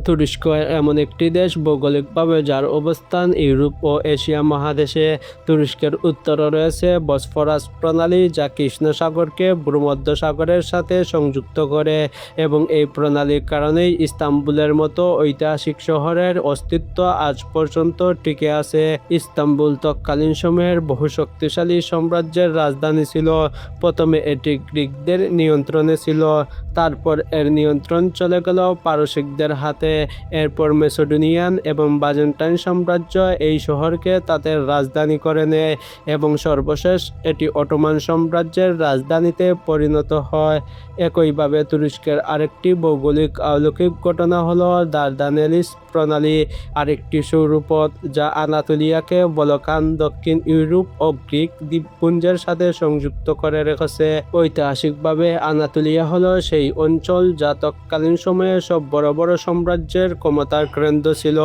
তুরস্ক এমন একটি দেশ ভৌগোলিকভাবে যার অবস্থান ইউরোপ ও এশিয়া মহাদেশে। তুরস্কের উত্তরে রয়েছে বসফরাস প্রণালী, যা কৃষ্ণ সাগরকে ভূমধ্যসাগরের সাথে সংযুক্ত করে, এবং এই প্রণালীর কারণেই ইস্তাম্বুলের মতো ঐতিহাসিক শহরের অস্তিত্ব আজ পর্যন্ত টিকে আছে। ইস্তাম্বুল তৎকালীন সময়ের বহু শক্তিশালী সাম্রাজ্যের রাজধানী ছিল। প্রথমে এটি গ্রিকদের নিয়ন্ত্রণে ছিল, তারপর এর নিয়ন্ত্রণ চলে গেল পারসিকদের হাতে। এরপর মেসোডোনিয়ান এবং বাইজেন্টাইন সাম্রাজ্য এই শহরকে তাদের রাজধানী করে নেয়, এবং সর্বশেষ এটি অটোমান সাম্রাজ্যের রাজধানীতে পরিণত হয়। একইভাবে তুরস্কের আরেকটি ভৌগোলিক অলৌকিক ঘটনা হলো দারদানেলিস প্রণালী, আরেকটি সৌরপথ যা আনাতোলিয়াকে বলকান, দক্ষিণ ইউরোপ ও গ্রিক দ্বীপপুঞ্জের সাথে সংযুক্ত করে রেখেছে। ঐতিহাসিকভাবে আনাতোলিয়া হলো সেই অঞ্চল যা তৎকালীন সময়ে সব বড় বড় সাম্রাজ্যের ক্ষমতার কেন্দ্র ছিল,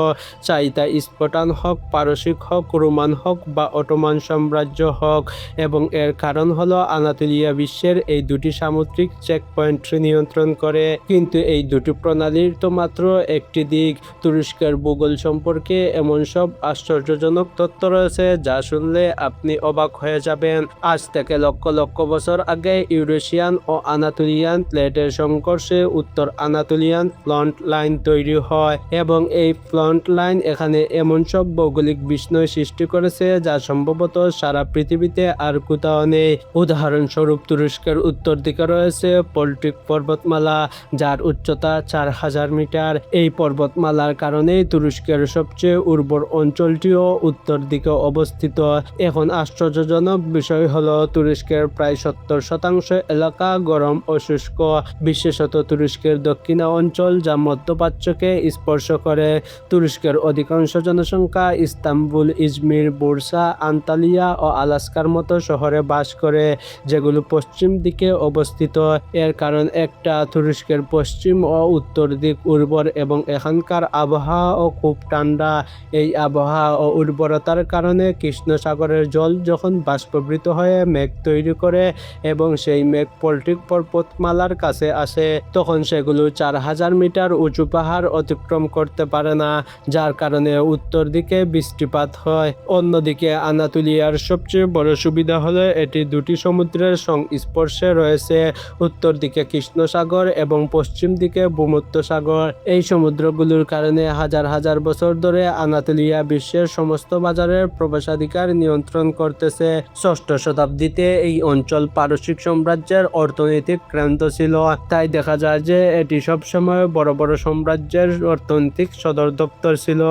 চাই তা স্পার্টান হোক, পারসিক হোক, রোমান হোক বা অটোমান সাম্রাজ্য হোক। এবং এর কারণ হলো আনাতোলিয়া বিশ্বের এই দুটি সামুদ্রিক চেকপয়েন্ট নিয়ন্ত্রণ করে। কিন্তু এই দুটি প্রণালীর তো মাত্র একটি দিক। তুরস্কের ভূগোল সম্পর্কে এমন সব আশ্চর্যজনক তথ্য রয়েছে যা শুনলে আপনি অবাক হয়ে যাবেন। আজ থেকে লক্ষ লক্ষ বছর আগে ইউরেশিয়ান ও আনাতোলিয়ান প্লেটের সংঘর্ষে উত্তর আনাতোলিয়ান ফ্রন্ট লাইন তৈরি হয়, এবং এই ফ্রন্ট লাইন এখানে এমন সব ভৌগোলিক বিস্ময় সৃষ্টি করেছে যা সম্ভবত সারা পৃথিবীতে আর কোথাও নেই। উদাহরণস্বরূপ তুরস্কের উত্তর দিকে রয়েছে পল্টিক পর্বতমালা, যার উচ্চতা 4000 মিটার। এই পর্বতমালার কারণেই তুরস্কের সবচেয়ে উর্বর অঞ্চলটিও উত্তর দিকে অবস্থিত। এখন আশ্চর্যজনক বিষয় হলো তুরস্কের প্রায় 70% এলাকা গরম ও শুষ্ক, বিশেষত তুরস্কের দক্ষিণ অঞ্চল যা মধ্যপ্রাচ্যকে স্পর্শ করে। তুরস্কের অধিকাংশ জনসংখ্যা ইস্তাম্বুল, ইজমির, বুরসা, আন্তালিয়া ও আলাস্কার মতো শহরে বাস করে, যেগুলো পশ্চিম দিকে অবস্থিত। এর কারণ একটা, তুরস্কের পশ্চিম ও উত্তর দিক উর্বর এবং এখানকার আবহাওয়াও খুব ঠান্ডা। এই আবহাওয়া ও উর্বরতার কারণে কৃষ্ণ সাগরের জল যখন বাষ্পীভূত হয়ে মেঘ তৈরি করে এবং সেই মেঘ পল্টিক পর্বতমালার কাছে আসে, তখন সেগুলো 4000 মিটার উঁচু পাহাড় অতিক্রম করতে পারে না, যার কারণে উত্তর দিকে বৃষ্টিপাত হয়। অন্যদিকে আনাতোলিয়ার সবচেয়ে বড় সুবিধা হলো এটি দুটি সমুদ্রের সংস্পর্শে রয়েছে, উত্তর দিকে কৃষ্ণ সাগর এবং পশ্চিম দিকে ভূমধ্যসাগর। এই সমুদ্রগুলোর কারণে হাজার হাজার বছর ধরে আনাতোলিয়া বিশ্বের সমস্ত বাজারের প্রবেশাধিকার নিয়ন্ত্রণ করতেছে। ষষ্ঠ শতাব্দীতে এই অঞ্চল পারসিক সাম্রাজ্যের অর্থনৈতিক কেন্দ্র ছিল, তাই দেখা যায় যে এটি সবসময় বড় বড় সাম্রাজ্যের অর্থনৈতিক সদর দপ্তর ছিল।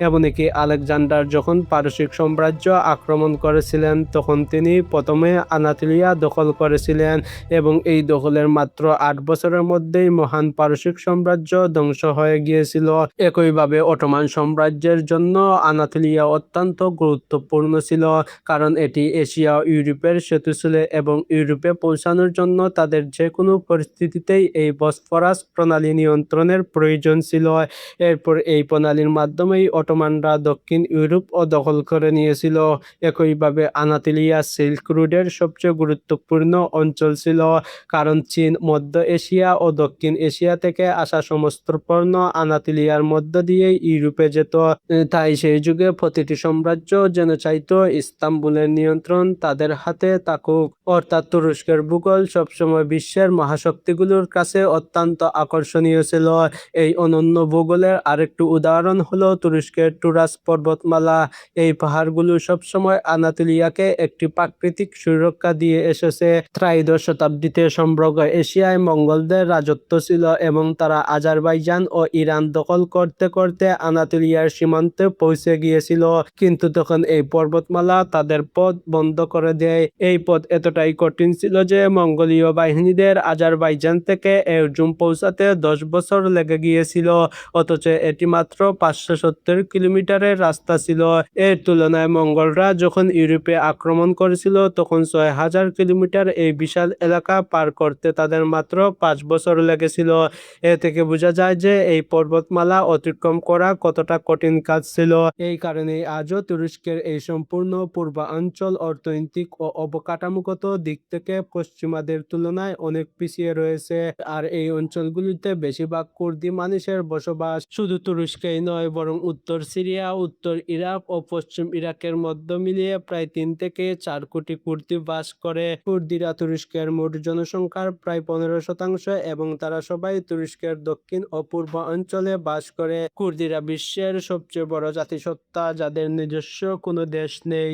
এমনকি আলেকজান্ডার যখন পারসিক সাম্রাজ্য আক্রমণ করেছিলেন, তখন তিনি প্রথমে আনাতোলিয়া দখল করেছিলেন, এবং এই দখলের মাত্র 8 বছরের মধ্যেই মহান পারসিক সাম্রাজ্য ধ্বংস হয়ে গিয়েছিল। একইভাবে অটোমান সাম্রাজ্যের জন্য আনাতোলিয়া অত্যন্ত গুরুত্বপূর্ণ ছিল, কারণ এটি এশিয়া ও ইউরোপের সেতু ছিল, এবং ইউরোপে পৌঁছানোর জন্য তাদের যে কোনো পরিস্থিতিতেই এই বসফরাস প্রণালী নিয়ন্ত্রণের প্রয়োজন ছিল। এরপর এই প্রণালীর মাধ্যমেই অটোমানরা দক্ষিণ ইউরোপ দখল করে নিয়েছিল। একইভাবে আনাতোলিয়া সিল্ক রোডের সবচেয়ে গুরুত্বপূর্ণ অঞ্চল ছিল, কারণ চীন, মধ্য এশিয়া ও দক্ষিণ এশিয়া থেকে আসা সমস্ত পণ্য আনাতোলিয়ার মধ্য দিয়ে ইউরোপে যেত। তাই সেই যুগে প্রতিটি সাম্রাজ্য যেন চাইতো ইস্তাম্বুলের নিয়ন্ত্রণ তাদের হাতে থাকুক। অর্থাৎ তুরস্কের ভূগোল সবসময় বিশ্বের মহাশক্তিগুলোর কাছে অত্যন্ত আকর্ষণীয় ছিল। এই অনন্য ভূগোলের আরেকটি উদাহরণ হলো তুরস্কের টুরাস পর্বতমালা। এই পাহাড়গুলো সবসময় আনাতোলিয়াকে একটি প্রাকৃতিক সুরক্ষা দিয়ে এসেছে। ত্রয়োদশ শতাব্দীতে সমগ্র এশিয়ায় মঙ্গলদের রাজত্ব ছিল, এবং তারা আজারবাইজান ও ইরান দখল করতে করতে আনাতোলিয়ার সীমান্তে পৌঁছে গিয়েছিল। কিন্তু তখন এই পর্বতমালা তাদের পথ বন্ধ করে দেয়। এই পথ এতটাই কঠিন ছিল যে মঙ্গোলীয় বাহিনীদের আজারবাইজান থেকে এরজুম পৌঁছাতে 10 বছর লেগে গিয়েছিল, অথচ এটি মাত্র 570 কিলোমিটারের রাস্তা ছিল। এর তুলনায় মঙ্গলরা যখন ইউরোপে আক্রমণ করেছিল, তখন 6000 কিলোমিটার এই বিশাল এলাকা পার করতে তাদের মাত্র 5 বছর লেগেছিল। এ থেকে বোঝা যায় যে এই পর্বতমালা অতিক্রম করা কতটা কঠিন কাজ ছিল। এই কারণেই আজও তুরস্কের এই সম্পূর্ণ পূর্বাঞ্চল অর্থনৈতিক ও অবকাঠামোগত দিক থেকে পশ্চিমাদের তুলনায় অনেক পিছিয়ে রয়েছে। আর এই অঞ্চলগুলিতে বেশিরভাগ কুর্দি মানুষের বসবাস। শুধু তুরস্কেই নয়, বরং উত্তর সিরিয়া, উত্তর ইরাক ও পশ্চিম ইরাকের মধ্যে মিলিয়ে প্রায় 3 থেকে 4 কোটি কুর্দি বাস করে। কুর্দিরা তুরস্কের মোট জনসংখ্যার প্রায় 15% এবং তারা সবাই তুরস্কের দক্ষিণ ও পূর্ব অঞ্চলে বাস করে। কুর্দিরা বিশ্বের সবচেয়ে বড় জাতিসত্তা, যাদের নিজস্ব কোনো দেশ নেই।